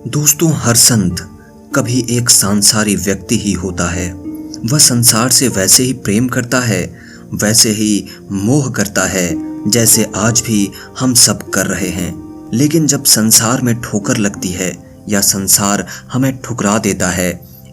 दोस्तों, हर संत कभी एक सांसारिक व्यक्ति ही होता है। वह संसार से वैसे ही प्रेम करता है, वैसे ही मोह करता है जैसे आज भी हम सब कर रहे हैं। लेकिन जब संसार में ठोकर लगती है या संसार हमें ठुकरा देता है,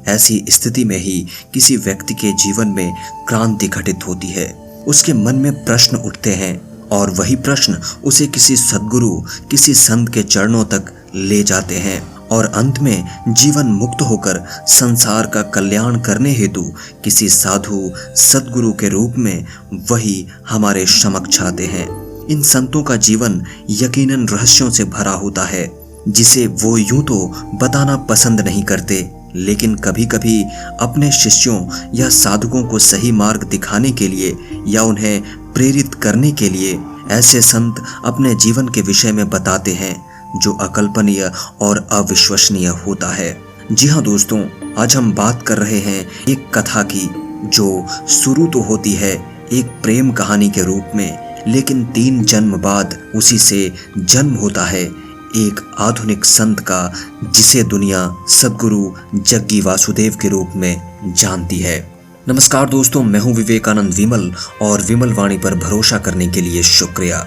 ऐसी स्थिति में ही किसी व्यक्ति के जीवन में क्रांति घटित होती है। उसके मन में प्रश्न उठते हैं और वही प्रश्न उसे किसी सद्गुरु, किसी संत के चरणों तक ले जाते हैं और अंत में जीवन मुक्त होकर संसार का कल्याण करने हेतु किसी साधु सद्गुरु के रूप में वही हमारे समक्ष आते हैं। इन संतों का जीवन यकीनन रहस्यों से भरा होता है, जिसे वो यूं तो बताना पसंद नहीं करते, लेकिन कभी कभी अपने शिष्यों या साधकों को सही मार्ग दिखाने के लिए या उन्हें प्रेरित करने के लिए ऐसे संत अपने जीवन के विषय में बताते हैं जो अकल्पनीय और अविश्वसनीय होता है। जी हाँ दोस्तों, आज हम बात कर रहे हैं एक कथा की जो शुरू तो होती है एक प्रेम कहानी के रूप में, लेकिन 3 जन्म बाद उसी से जन्म होता है एक आधुनिक संत का, जिसे दुनिया सद्गुरु जग्गी वासुदेव के रूप में जानती है। नमस्कार दोस्तों, मैं हूं विवेकानंद विमल और विमल वाणी पर भरोसा करने के लिए शुक्रिया।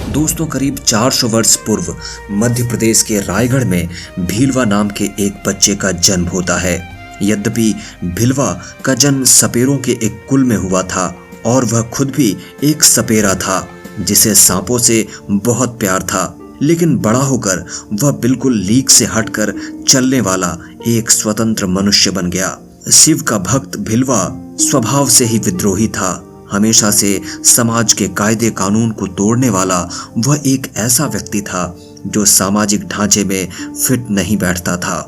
दोस्तों, करीब 400 वर्ष पूर्व मध्य प्रदेश के रायगढ़ में भीलवा नाम के एक बच्चे का जन्म होता है। यद्यपि भीलवा का जन्म सपेरों के एक कुल में हुआ था और वह खुद भी एक सपेरा था जिसे सांपों से बहुत प्यार था, लेकिन बड़ा होकर वह बिल्कुल लीक से हटकर चलने वाला एक स्वतंत्र मनुष्य बन गया। शिव का भक्त भीलवा स्वभाव से ही विद्रोही था। हमेशा से समाज के कायदे कानून को तोड़ने वाला वह एक ऐसा व्यक्ति था जो सामाजिक ढांचे में फिट नहीं बैठता था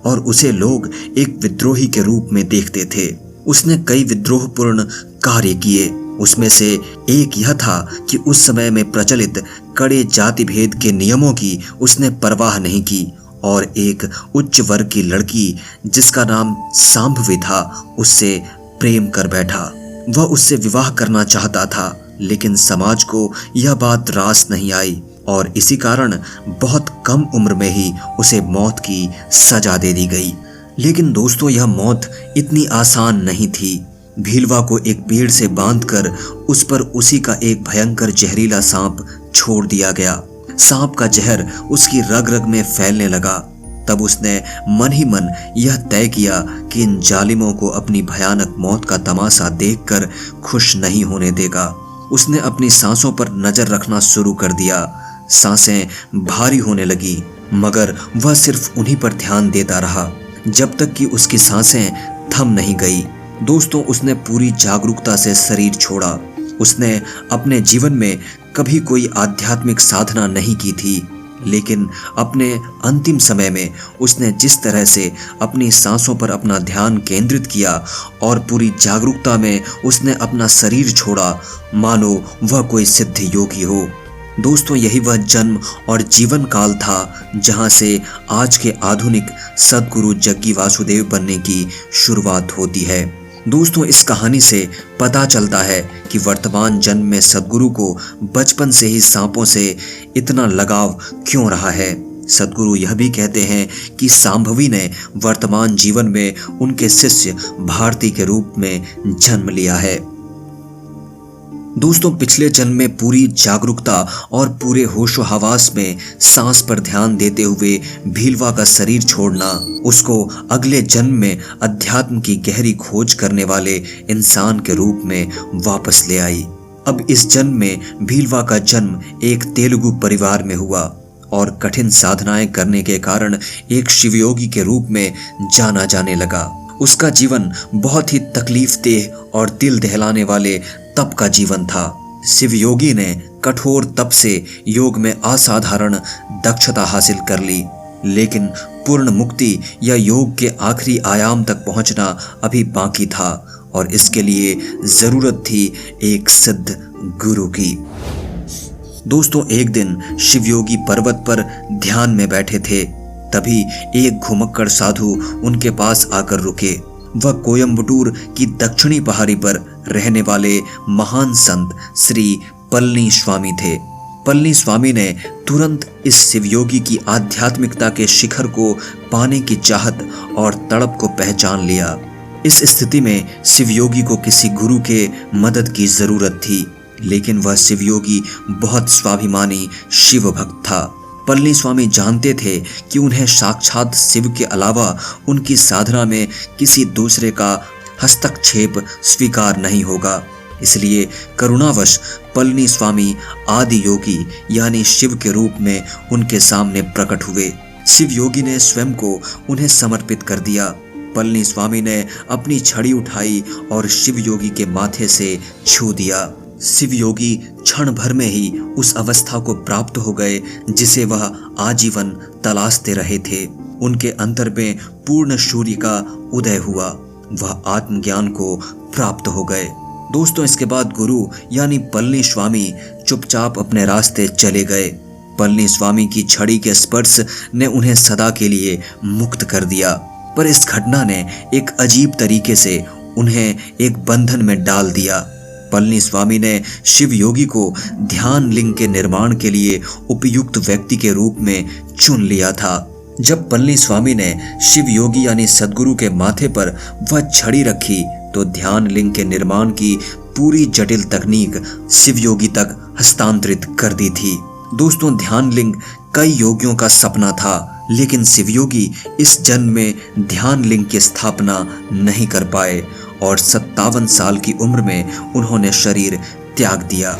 और उसे लोग एक विद्रोही के रूप में देखते थे। उसने कई विद्रोहपूर्ण कार्य किए। उसमें से एक यह था कि उस समय में प्रचलित कड़े जाति भेद के नियमों की उसने परवाह नहीं की और एक उच्च वर्ग की लड़की जिसका नाम सांभवी था, उससे प्रेम कर बैठा। वह उससे विवाह करना चाहता था, लेकिन समाज को यह बात रास नहीं आई और इसी कारण बहुत कम उम्र में ही उसे मौत की सजा दे दी गई। लेकिन दोस्तों, यह मौत इतनी आसान नहीं थी। भीलवा को एक पेड़ से बांधकर उस पर उसी का एक भयंकर जहरीला सांप छोड़ दिया गया। सांप का जहर उसकी रग रग में फैलने लगा। तब उसने मन ही मन यह तय किया कि इन जालिमों को अपनी भयानक मौत का तमाशा देखकर खुश नहीं होने देगा। उसने अपनी सांसों पर नजर रखना शुरू कर दिया। सांसें भारी होने लगी, मगर वह सिर्फ उन्हीं पर ध्यान देता रहा जब तक कि उसकी सांसें थम नहीं गई। दोस्तों, उसने पूरी जागरूकता से शरीर छोड़ा। उसने अपने जीवन में कभी कोई आध्यात्मिक साधना नहीं की थी, लेकिन अपने अंतिम समय में उसने जिस तरह से अपनी सांसों पर अपना ध्यान केंद्रित किया और पूरी जागरूकता में उसने अपना शरीर छोड़ा, मानो वह कोई सिद्ध योगी हो। दोस्तों, यही वह जन्म और जीवन काल था जहां से आज के आधुनिक सद्गुरु जग्गी वासुदेव बनने की शुरुआत होती है। दोस्तों, इस कहानी से पता चलता है कि वर्तमान जन्म में सद्गुरु को बचपन से ही सांपों से इतना लगाव क्यों रहा है। सद्गुरु यह भी कहते हैं कि सांभवी ने वर्तमान जीवन में उनके शिष्य भारती के रूप में जन्म लिया है। दोस्तों, पिछले जन्म में पूरी जागरूकता और पूरे होशो हवास में सांस पर ध्यान देते हुए भीलवा का शरीर छोड़ना उसको अगले जन्म में अध्यात्म की गहरी खोज करने वाले इंसान के रूप में वापस ले आई। अब इस जन्म में भीलवा का जन्म एक तेलुगु परिवार में हुआ और कठिन साधनाएं करने के कारण एक शिवयोगी के रूप में जाना जाने लगा। उसका जीवन बहुत ही तकलीफदेह और दिल दहलाने वाले तप का जीवन था। शिव योगी ने कठोर तप से योग में असाधारण दक्षता हासिल कर ली, लेकिन पूर्ण मुक्ति या योग के आखिरी आयाम तक पहुंचना अभी बाकी था और इसके लिए जरूरत थी एक सिद्ध गुरु की। दोस्तों, एक दिन शिव योगी पर्वत पर ध्यान में बैठे थे। तभी एक घुमक्कड़ साधु उनके पास आकर रुके। वह कोयम्बटूर की दक्षिणी पहाड़ी पर रहने वाले महान संत श्री पलनी स्वामी थे। पलनी स्वामी ने तुरंत इस शिवयोगी की आध्यात्मिकता के शिखर को पाने की चाहत और तड़प को पहचान लिया। इस स्थिति में शिवयोगी को किसी गुरु के मदद की जरूरत थी, लेकिन वह शिवयोगी बहुत स्वाभिमानी शिव भक्त था। पलनी स्वामी जानते थे कि उन्हें साक्षात शिव के अलावा उनकी साधना में किसी दूसरे का हस्तक्षेप स्वीकार नहीं होगा। इसलिए करुणावश पलनी स्वामी आदि योगी यानी शिव के रूप में उनके सामने प्रकट हुए। शिव योगी ने स्वयं को उन्हें समर्पित कर दिया। पलनी स्वामी ने अपनी छड़ी उठाई और शिव योगी के माथे से छू दिया। शिव योगी क्षण भर में ही उस अवस्था को प्राप्त हो गए जिसे वह आजीवन तलाशते रहे थे। उनके अंतर में पूर्ण सूर्य का उदय हुआ। वह आत्मज्ञान को प्राप्त हो गए। दोस्तों, इसके बाद गुरु यानी पलनी स्वामी चुपचाप अपने रास्ते चले गए। पलनी स्वामी की छड़ी के स्पर्श ने उन्हें सदा के लिए मुक्त कर दिया, पर इस घटना ने एक अजीब तरीके से उन्हें एक बंधन में डाल दिया। पलनी स्वामी ने शिव योगी को ध्यान लिंग के निर्माण के लिए उपयुक्त व्यक्ति के रूप में चुन लिया था। जब पलनी स्वामी ने शिव योगी यानी सदगुरु के माथे पर वह छड़ी रखी तो ध्यान लिंग के निर्माण की पूरी जटिल तकनीक शिव योगी तक हस्तांतरित कर दी थी। दोस्तों, ध्यान लिंग कई योगियों का सपना था, लेकिन शिवयोगी इस जन्म में ध्यान लिंग की स्थापना नहीं कर पाए और 57 साल की उम्र में उन्होंने शरीर त्याग दिया।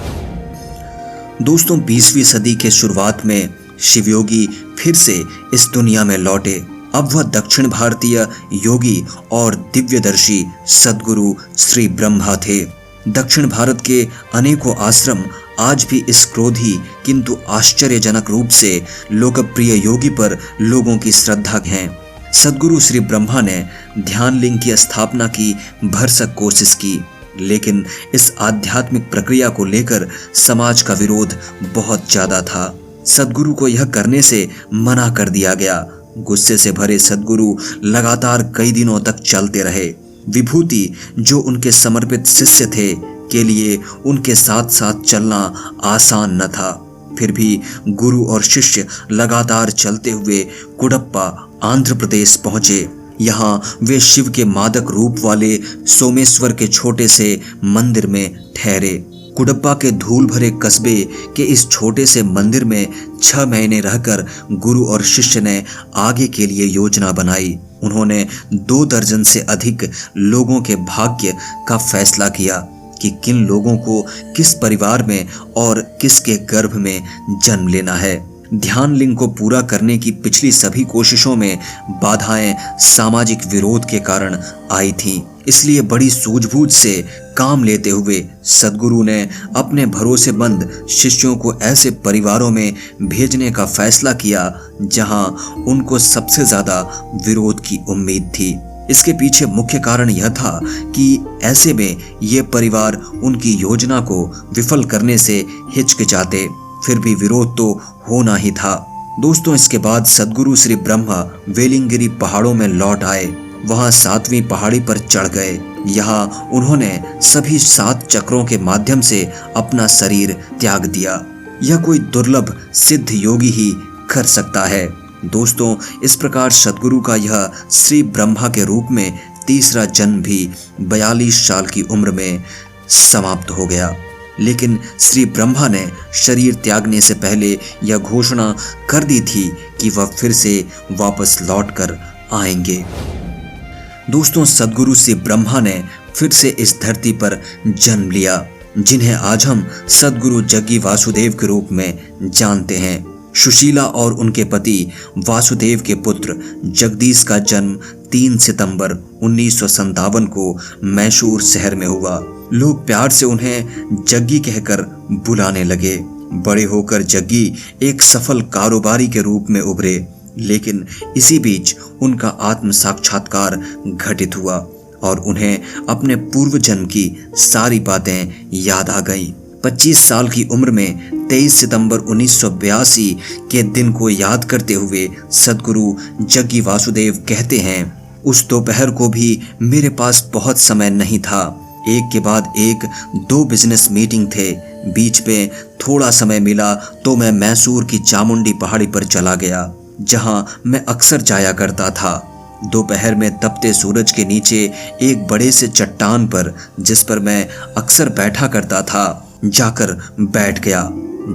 दोस्तों, 20वीं सदी के शुरुआत में शिवयोगी फिर से इस दुनिया में लौटे। अब वह दक्षिण भारतीय योगी और दिव्यदर्शी सद्गुरु श्री ब्रह्मा थे। दक्षिण भारत के अनेकों आश्रम आज भी इस क्रोधी किंतु आश्चर्यजनक रूप से लोकप्रिय योगी पर लोगों की श्रद्धा हैं। सद्गुरु श्री ब्रह्मा ने ध्यान लिंग की स्थापना की भरसक कोशिश की, लेकिन इस आध्यात्मिक प्रक्रिया को लेकर समाज का विरोध बहुत ज्यादा था। सद्गुरु को यह करने से मना कर दिया गया। गुस्से से भरे सद्गुरु लगातार कई दिनों तक चलते रहे। विभूति, जो उनके समर्पित शिष्य थे, के लिए उनके साथ साथ चलना आसान न था। फिर भी गुरु और शिष्य लगातार चलते हुए कुडप्पा आंध्र प्रदेश पहुंचे। यहाँ वे शिव के मादक रूप वाले सोमेश्वर के छोटे से मंदिर में ठहरे। कुडप्पा के धूल भरे कस्बे के इस छोटे से मंदिर में 6 महीने रहकर गुरु और शिष्य ने आगे के लिए योजना बनाई। उन्होंने 2 दर्जन से अधिक लोगों के भाग्य का फैसला किया कि किन लोगों को किस परिवार में और किसके गर्भ में जन्म लेना है। ध्यान लिंग को पूरा करने की पिछली सभी कोशिशों में बाधाएं सामाजिक विरोध के कारण आई थीं। इसलिए बड़ी सूझबूझ से काम लेते हुए सद्गुरु ने अपने भरोसेमंद शिष्यों को ऐसे परिवारों में भेजने का फैसला किया जहां उनको सबसे ज्यादा विरोध की उम्मीद थी। इसके पीछे मुख्य कारण यह था कि ऐसे में ये परिवार उनकी योजना को विफल करने से हिचकिचाते, फिर भी विरोध तो होना ही था। दोस्तों, इसके बाद सद्गुरु श्री ब्रह्मा वेलिंगिरी पहाड़ों में लौट आए। वहां 7वीं पहाड़ी पर चढ़ गए। यहाँ उन्होंने सभी 7 चक्रों के माध्यम से अपना शरीर त्याग दिया। यह कोई दुर्लभ सिद्ध योगी ही कर सकता है। दोस्तों, इस प्रकार सद्गुरु का यह श्री ब्रह्मा के रूप में तीसरा जन्म भी 42 साल की उम्र में समाप्त हो गया। लेकिन श्री ब्रह्मा ने शरीर त्यागने से पहले यह घोषणा कर दी थी कि वह फिर से वापस लौटकर आएंगे। दोस्तों, सद्गुरु श्री ब्रह्मा ने फिर से इस धरती पर जन्म लिया, जिन्हें आज हम सद्गुरु जग्गी वासुदेव के रूप में जानते हैं। सुशीला और उनके पति वासुदेव के पुत्र जगदीश का जन्म 3 सितंबर 1957 को मैसूर शहर में हुआ। लोग प्यार से उन्हें जग्गी कहकर बुलाने लगे। बड़े होकर जग्गी एक सफल कारोबारी के रूप में उभरे, लेकिन इसी बीच उनका आत्म साक्षात्कार घटित हुआ और उन्हें अपने पूर्व जन्म की सारी बातें याद आ गईं। 25 साल की उम्र में 23 सितंबर 1982 के दिन को याद करते हुए सद्गुरु जग्गी वासुदेव कहते हैं, उस दोपहर को भी मेरे पास बहुत समय नहीं था। एक के बाद एक 2 बिजनेस मीटिंग थे, बीच में थोड़ा समय मिला तो मैं मैसूर की चामुंडी पहाड़ी पर चला गया, जहां मैं अक्सर जाया करता था। दोपहर में तपते सूरज के नीचे एक बड़े से चट्टान पर, जिस पर मैं अक्सर बैठा करता था, जाकर बैठ गया।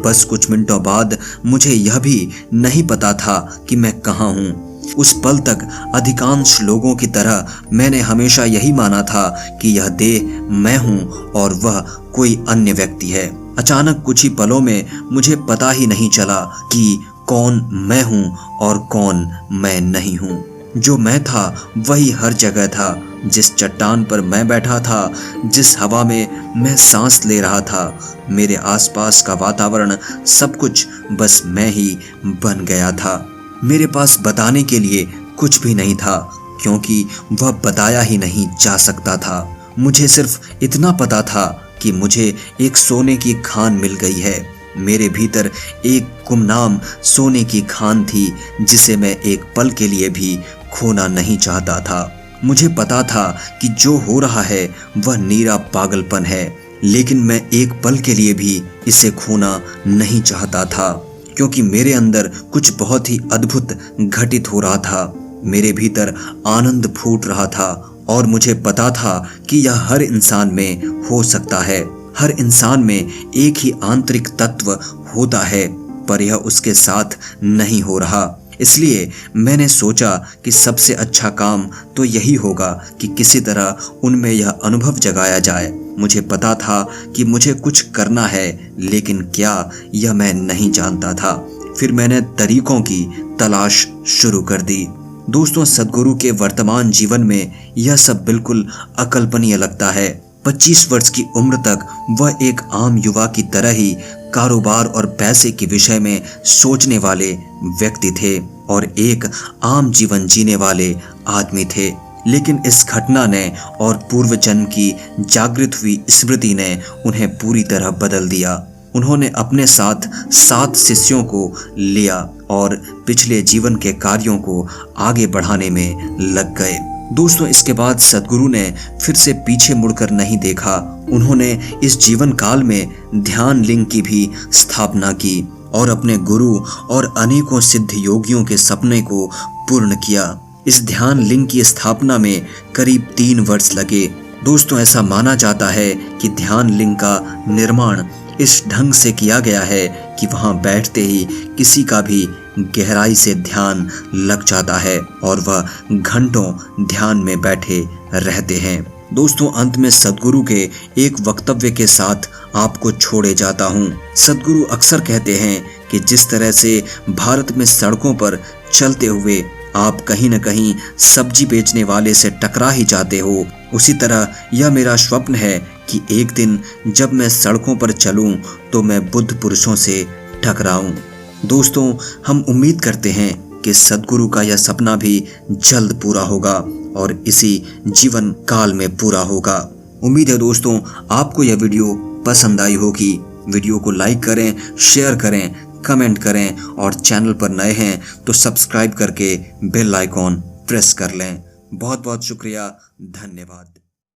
बस कुछ मिनटों बाद मुझे यह भी नहीं पता था कि मैं कहाँ हूँ। उस पल तक अधिकांश लोगों की तरह मैंने हमेशा यही माना था कि यह देह मैं हूँ और वह कोई अन्य व्यक्ति है। अचानक कुछ ही पलों में मुझे पता ही नहीं चला कि कौन मैं हूँ और कौन मैं नहीं हूँ। जो मैं था वही हर जगह था। जिस चट्टान पर मैं बैठा था, जिस हवा में मैं सांस ले रहा था, मेरे आसपास का वातावरण, सब कुछ बस मैं ही बन गया था। मेरे पास बताने के लिए कुछ भी नहीं था, क्योंकि वह बताया ही नहीं जा सकता था। मुझे सिर्फ इतना पता था कि मुझे एक सोने की खान मिल गई है। मेरे भीतर एक गुमनाम सोने की खान थी, जिसे मैं एक पल के लिए भी खोना नहीं चाहता था। मुझे पता था कि जो हो रहा है वह नीरा पागलपन है, लेकिन मैं एक पल के लिए भी इसे खोना नहीं चाहता था, क्योंकि मेरे अंदर कुछ बहुत ही अद्भुत घटित हो रहा था। मेरे भीतर आनंद फूट रहा था और मुझे पता था कि यह हर इंसान में हो सकता है। हर इंसान में एक ही आंतरिक तत्व होता है, पर यह उसके साथ नहीं हो रहा। इसलिए मैंने सोचा कि सबसे अच्छा काम तो यही होगा कि किसी तरह उनमें यह अनुभव जगाया जाए। मुझे पता था कि मुझे कुछ करना है, लेकिन क्या, यह मैं नहीं जानता था। फिर मैंने तरीकों की तलाश शुरू कर दी। दोस्तों, सद्गुरु के वर्तमान जीवन में यह सब बिल्कुल अकल्पनीय लगता है। 25 वर्ष की उम्र तक वह एक आम युवा की तरह ही कारोबार और पैसे के विषय में सोचने वाले व्यक्ति थे और एक आम जीवन जीने वाले आदमी थे। लेकिन इस घटना ने और पूर्व जन्म की जागृत हुई स्मृति ने उन्हें पूरी तरह बदल दिया। उन्होंने अपने साथ 7 शिष्यों को लिया और पिछले जीवन के कार्यों को आगे बढ़ाने में लग गए। दोस्तों, इसके बाद सद्गुरु ने फिर से पीछे मुड़कर नहीं देखा। उन्होंने इस जीवन काल में ध्यान लिंग की भी स्थापना की और अपने गुरु और अनेकों सिद्ध योगियों के सपने को पूर्ण किया। इस ध्यान लिंग की स्थापना में करीब 3 वर्ष लगे। दोस्तों, ऐसा माना जाता है कि ध्यान लिंग का निर्माण इस ढंग से किया गया है कि वहां बैठते ही किसी का भी गहराई से ध्यान लग जाता है और वह घंटों ध्यान में बैठे रहते हैं। दोस्तों, अंत में सद्गुरु के एक वक्तव्य के साथ आपको छोड़े जाता हूँ। सद्गुरु अक्सर कहते हैं कि जिस तरह से भारत में सड़कों पर चलते हुए आप कहीं न कहीं सब्जी बेचने वाले से टकरा ही जाते हो, उसी तरह यह मेरा स्वप्न है कि एक दिन जब मैं सड़कों पर चलूं तो मैं बुद्ध पुरुषों से टकराऊं। दोस्तों, हम उम्मीद करते हैं कि सद्गुरु का यह सपना भी जल्द पूरा होगा और इसी जीवन काल में पूरा होगा। उम्मीद है दोस्तों आपको यह वीडियो पसंद आई होगी। वीडियो को लाइक करें, शेयर करें, कमेंट करें और चैनल पर नए हैं तो सब्सक्राइब करके बेल आइकॉन प्रेस कर लें। बहुत बहुत शुक्रिया, धन्यवाद।